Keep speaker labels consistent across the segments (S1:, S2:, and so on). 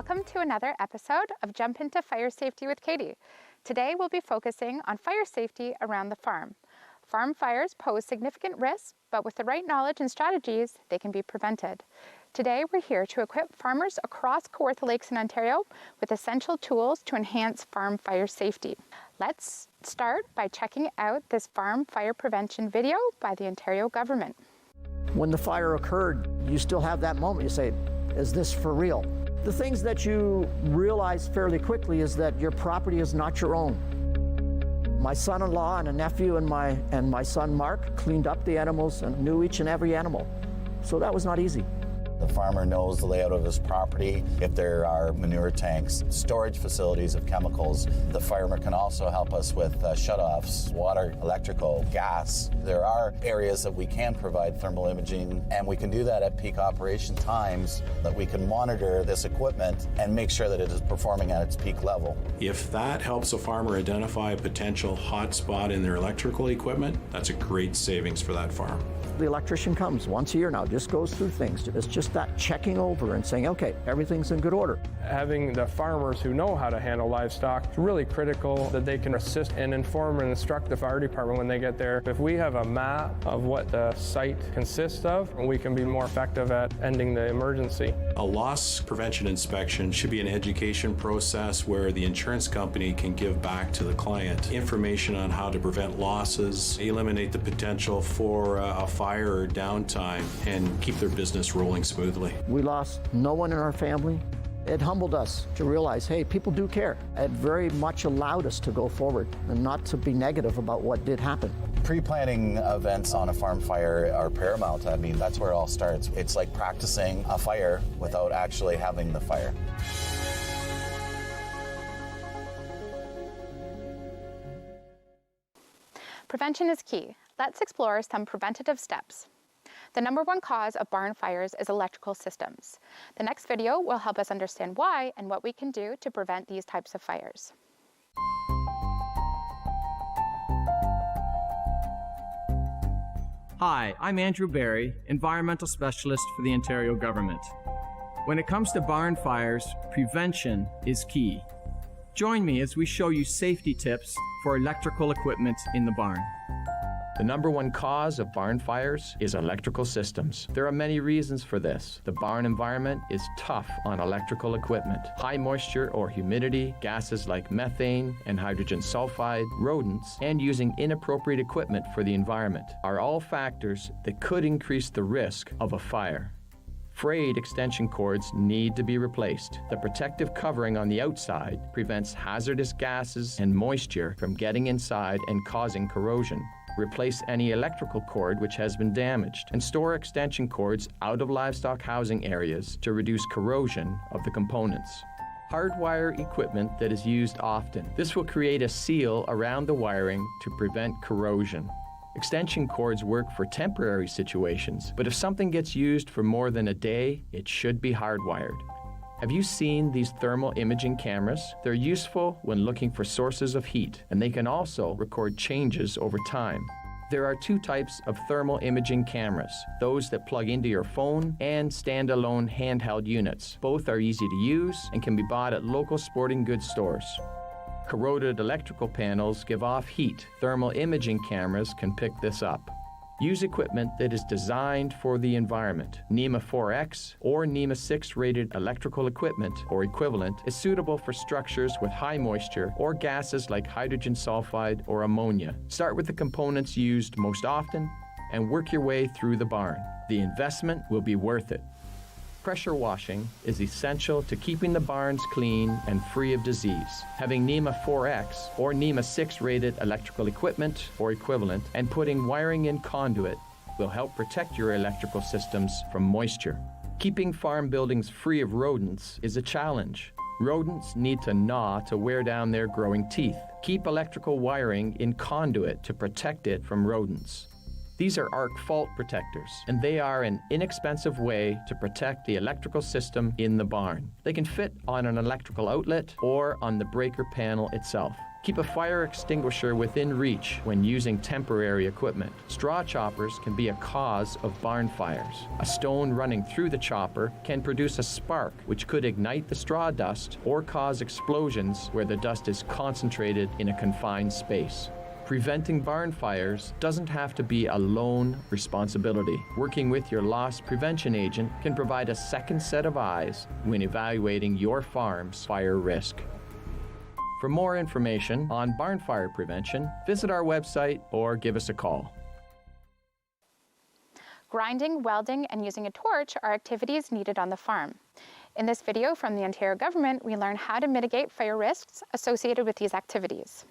S1: Welcome to another episode of Jump Into Fire Safety with Katie. Today we'll be focusing on fire safety around the farm. Farm fires pose significant risks, but with the right knowledge and strategies, they can be prevented. Today we're here to equip farmers across Kawartha Lakes in Ontario with essential tools to enhance farm fire safety. Let's start by checking out this farm fire prevention video by the Ontario government.
S2: When the fire occurred, you still have that moment. You say, is this for real? The things that you realize fairly quickly is that your property is not your own. My son-in-law and a nephew and my son Mark cleaned up the animals and knew each and every animal. So that was not easy.
S3: The farmer knows the layout of his property. If there are manure tanks, storage facilities of chemicals, the farmer can also help us with shutoffs, water, electrical, gas. There are areas that we can provide thermal imaging, and we can do that at peak operation times, that we can monitor this equipment and make sure that it is performing at its peak level.
S4: If that helps a farmer identify a potential hot spot in their electrical equipment, that's a great savings for that farm.
S2: The electrician comes once a year now, just goes through things. It's just that checking over and saying, okay, everything's in good order.
S5: Having the farmers who know how to handle livestock is really critical, that they can assist and inform and instruct the fire department when they get there. If we have a map of what the site consists of, we can be more effective at ending the emergency.
S4: A loss prevention inspection should be an education process where the insurance company can give back to the client information on how to prevent losses, eliminate the potential for a fire or downtime, and keep their business rolling smoothly.
S2: We lost no one in our family. It humbled us to realize, hey, people do care. It very much allowed us to go forward and not to be negative about what did happen.
S3: Pre-planning events on a farm fire are paramount. I mean, that's where it all starts. It's like practicing a fire without actually having the fire.
S1: Prevention is key. Let's explore some preventative steps. The number one cause of barn fires is electrical systems. The next video will help us understand why and what we can do to prevent these types of fires.
S6: Hi, I'm Andrew Barry, Environmental Specialist for the Ontario Government. When it comes to barn fires, prevention is key. Join me as we show you safety tips for electrical equipment in the barn.
S7: The number one cause of barn fires is electrical systems. There are many reasons for this. The barn environment is tough on electrical equipment. High moisture or humidity, gases like methane and hydrogen sulfide, rodents, and using inappropriate equipment for the environment are all factors that could increase the risk of a fire. Frayed extension cords need to be replaced. The protective covering on the outside prevents hazardous gases and moisture from getting inside and causing corrosion. Replace any electrical cord which has been damaged, and store extension cords out of livestock housing areas to reduce corrosion of the components. Hardwire equipment that is used often. This will create a seal around the wiring to prevent corrosion. Extension cords work for temporary situations, but if something gets used for more than a day, it should be hardwired. Have you seen these thermal imaging cameras? They're useful when looking for sources of heat, and they can also record changes over time. There are two types of thermal imaging cameras, those that plug into your phone and standalone handheld units. Both are easy to use and can be bought at local sporting goods stores. Corroded electrical panels give off heat. Thermal imaging cameras can pick this up. Use equipment that is designed for the environment. NEMA 4X or NEMA 6 rated electrical equipment or equivalent is suitable for structures with high moisture or gases like hydrogen sulfide or ammonia. Start with the components used most often and work your way through the barn. The investment will be worth it. Pressure washing is essential to keeping the barns clean and free of disease. Having NEMA 4X or NEMA 6 rated electrical equipment or equivalent and putting wiring in conduit will help protect your electrical systems from moisture. Keeping farm buildings free of rodents is a challenge. Rodents need to gnaw to wear down their growing teeth. Keep electrical wiring in conduit to protect it from rodents. These are arc fault protectors, and they are an inexpensive way to protect the electrical system in the barn. They can fit on an electrical outlet or on the breaker panel itself. Keep a fire extinguisher within reach when using temporary equipment. Straw choppers can be a cause of barn fires. A stone running through the chopper can produce a spark, which could ignite the straw dust or cause explosions where the dust is concentrated in a confined space. Preventing barn fires doesn't have to be a lone responsibility. Working with your loss prevention agent can provide a second set of eyes when evaluating your farm's fire risk. For more information on barn fire prevention, visit our website or give us a call.
S1: Grinding, welding, and using a torch are activities needed on the farm. In this video from the Ontario government, we learn how to mitigate fire risks associated with these activities.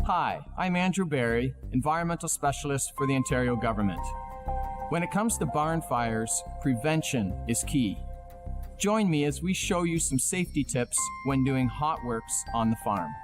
S6: Hi, I'm Andrew Barry, Environmental Specialist for the Ontario Government. When it comes to barn fires, prevention is key. Join me as we show you some safety tips when doing hot works on the farm.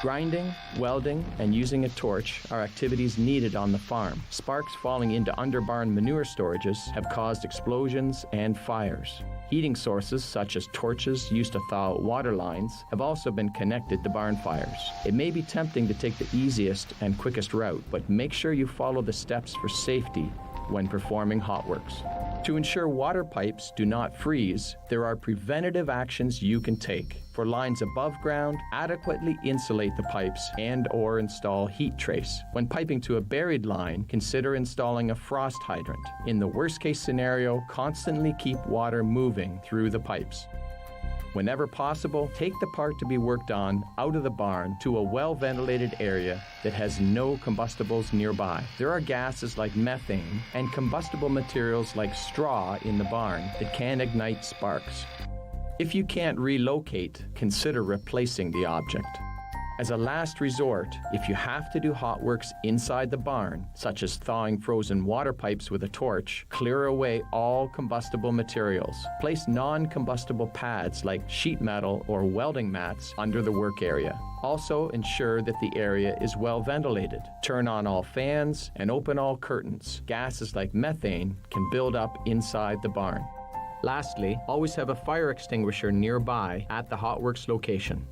S7: Grinding, welding, and using a torch are activities needed on the farm. Sparks falling into underbarn manure storages have caused explosions and fires. Heating sources such as torches used to thaw out water lines have also been connected to barn fires. It may be tempting to take the easiest and quickest route, but make sure you follow the steps for safety when performing hot works. To ensure water pipes do not freeze, there are preventative actions you can take. For lines above ground, adequately insulate the pipes and/or install heat trace. When piping to a buried line, consider installing a frost hydrant. In the worst-case scenario, constantly keep water moving through the pipes. Whenever possible, take the part to be worked on out of the barn to a well-ventilated area that has no combustibles nearby. There are gases like methane and combustible materials like straw in the barn that can ignite sparks. If you can't relocate, consider replacing the object. As a last resort, if you have to do hot works inside the barn, such as thawing frozen water pipes with a torch, clear away all combustible materials. Place non-combustible pads like sheet metal or welding mats under the work area. Also, ensure that the area is well ventilated. Turn on all fans and open all curtains. Gases like methane can build up inside the barn. Lastly, always have a fire extinguisher nearby at the hot works location.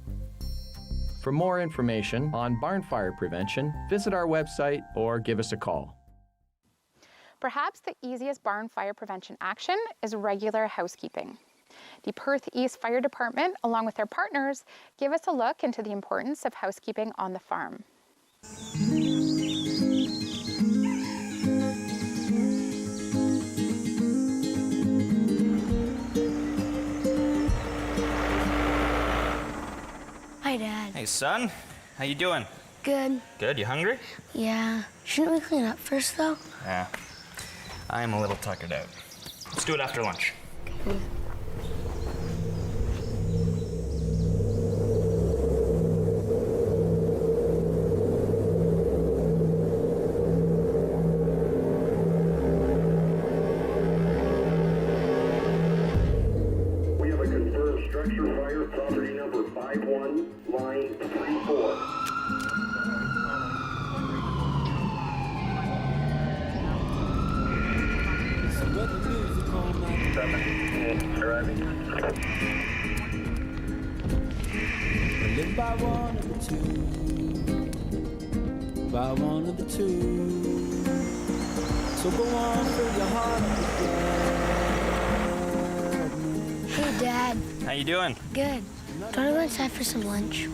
S7: For more information on barn fire prevention, visit our website or give us a call.
S1: Perhaps the easiest barn fire prevention action is regular housekeeping. The Perth East Fire Department, along with their partners, give us a look into the importance of housekeeping on the farm.
S8: Hi, Dad.
S9: Hey, son. How you doing?
S8: Good.
S9: Good. You hungry?
S8: Yeah. Shouldn't we clean up first, though?
S9: Yeah. I'm a little tuckered out. Let's do it after lunch.
S10: We have a confirmed structure fire, property number 51, line 34.
S11: Live by one of the two, by one of the two. So go on, fill your heart up.
S8: Hey, Dad.
S9: How you doing?
S8: Good. Don't I go inside for some lunch?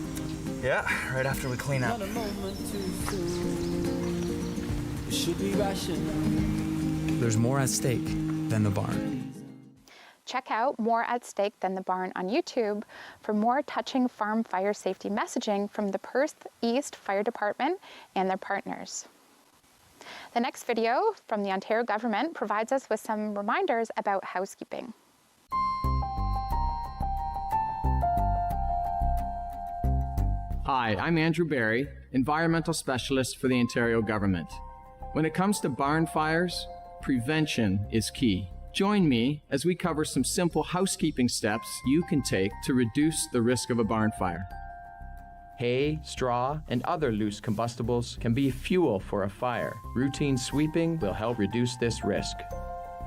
S9: Yeah, right after we clean up.
S11: Not a moment too soon. It should be rational.
S12: There's more at stake than the barn.
S1: Check out More at Stake Than the Barn on YouTube for more touching farm fire safety messaging from the Perth East Fire Department and their partners. The next video from the Ontario government provides us with some reminders about housekeeping.
S6: Hi, I'm Andrew Barry, Environmental Specialist for the Ontario Government. When it comes to barn fires, prevention is key. Join me as we cover some simple housekeeping steps you can take to reduce the risk of a barn fire.
S7: Hay, straw, and other loose combustibles can be fuel for a fire. Routine sweeping will help reduce this risk.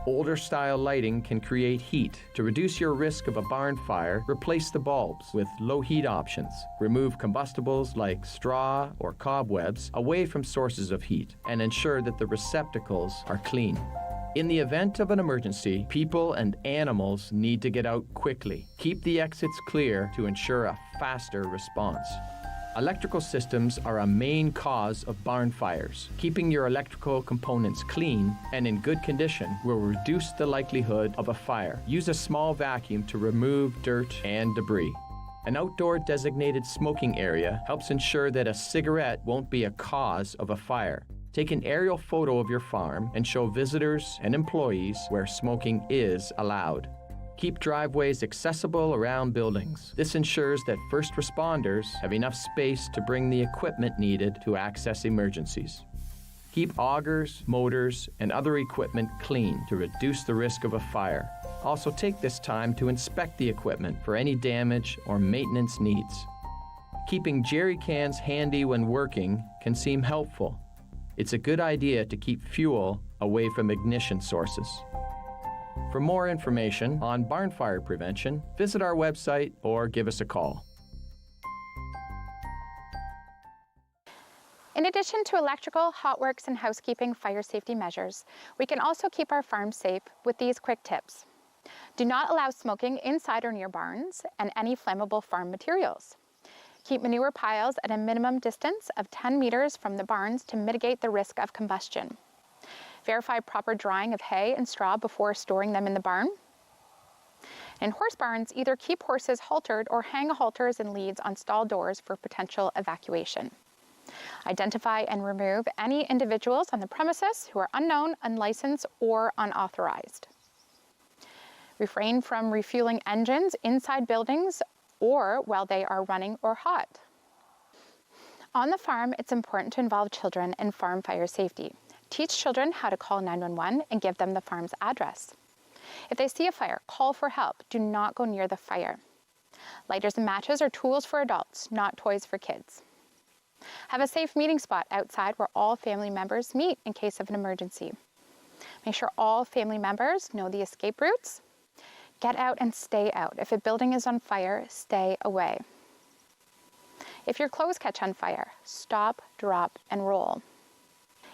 S7: Older style lighting can create heat. To reduce your risk of a barn fire, replace the bulbs with low heat options. Remove combustibles like straw or cobwebs away from sources of heat and ensure that the receptacles are clean. In the event of an emergency, people and animals need to get out quickly. Keep the exits clear to ensure a faster response. Electrical systems are a main cause of barn fires. Keeping your electrical components clean and in good condition will reduce the likelihood of a fire. Use a small vacuum to remove dirt and debris. An outdoor designated smoking area helps ensure that a cigarette won't be a cause of a fire. Take an aerial photo of your farm and show visitors and employees where smoking is allowed. Keep driveways accessible around buildings. This ensures that first responders have enough space to bring the equipment needed to access emergencies. Keep augers, motors, and other equipment clean to reduce the risk of a fire. Also, take this time to inspect the equipment for any damage or maintenance needs. Keeping jerry cans handy when working can seem helpful. It's a good idea to keep fuel away from ignition sources. For more information on barn fire prevention, visit our website or give us a call.
S1: In addition to electrical, hot works, and housekeeping fire safety measures, we can also keep our farm safe with these quick tips. Do not allow smoking inside or near barns and any flammable farm materials. Keep manure piles at a minimum distance of 10 meters from the barns to mitigate the risk of combustion. Verify proper drying of hay and straw before storing them in the barn. In horse barns, either keep horses haltered or hang halters and leads on stall doors for potential evacuation. Identify and remove any individuals on the premises who are unknown, unlicensed, or unauthorized. Refrain from refueling engines inside buildings or while they are running or hot. On the farm, it's important to involve children in farm fire safety. Teach children how to call 911 and give them the farm's address. If they see a fire, call for help. Do not go near the fire. Lighters and matches are tools for adults, not toys for kids. Have a safe meeting spot outside where all family members meet in case of an emergency. Make sure all family members know the escape routes. Get out and stay out. If a building is on fire, stay away. If your clothes catch on fire, stop, drop, and roll.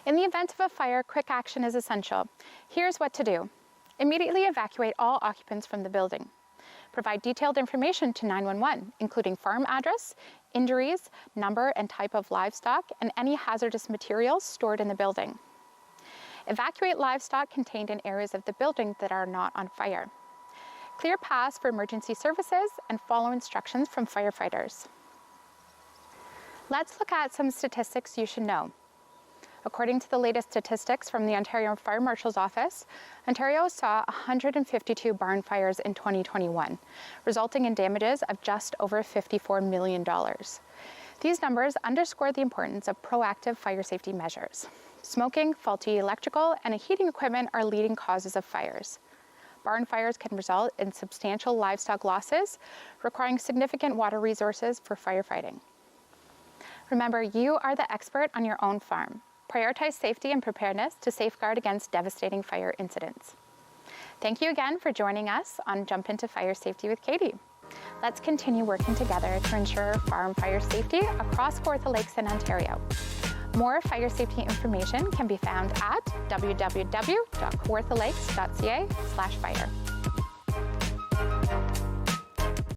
S1: In the event of a fire, quick action is essential. Here's what to do. Immediately evacuate all occupants from the building. Provide detailed information to 911, including farm address, injuries, number and type of livestock, and any hazardous materials stored in the building. Evacuate livestock contained in areas of the building that are not on fire. Clear paths for emergency services and follow instructions from firefighters. Let's look at some statistics you should know. According to the latest statistics from the Ontario Fire Marshal's Office, Ontario saw 152 barn fires in 2021, resulting in damages of just over $54 million. These numbers underscore the importance of proactive fire safety measures. Smoking, faulty electrical, and heating equipment are leading causes of fires. Barn fires can result in substantial livestock losses, requiring significant water resources for firefighting. Remember, you are the expert on your own farm. Prioritize safety and preparedness to safeguard against devastating fire incidents. Thank you again for joining us on Jump Into Fire Safety with Katie. Let's continue working together to ensure farm fire safety across Kawartha Lakes in Ontario. More fire safety information can be found at www.kawarthalakes.ca/fire.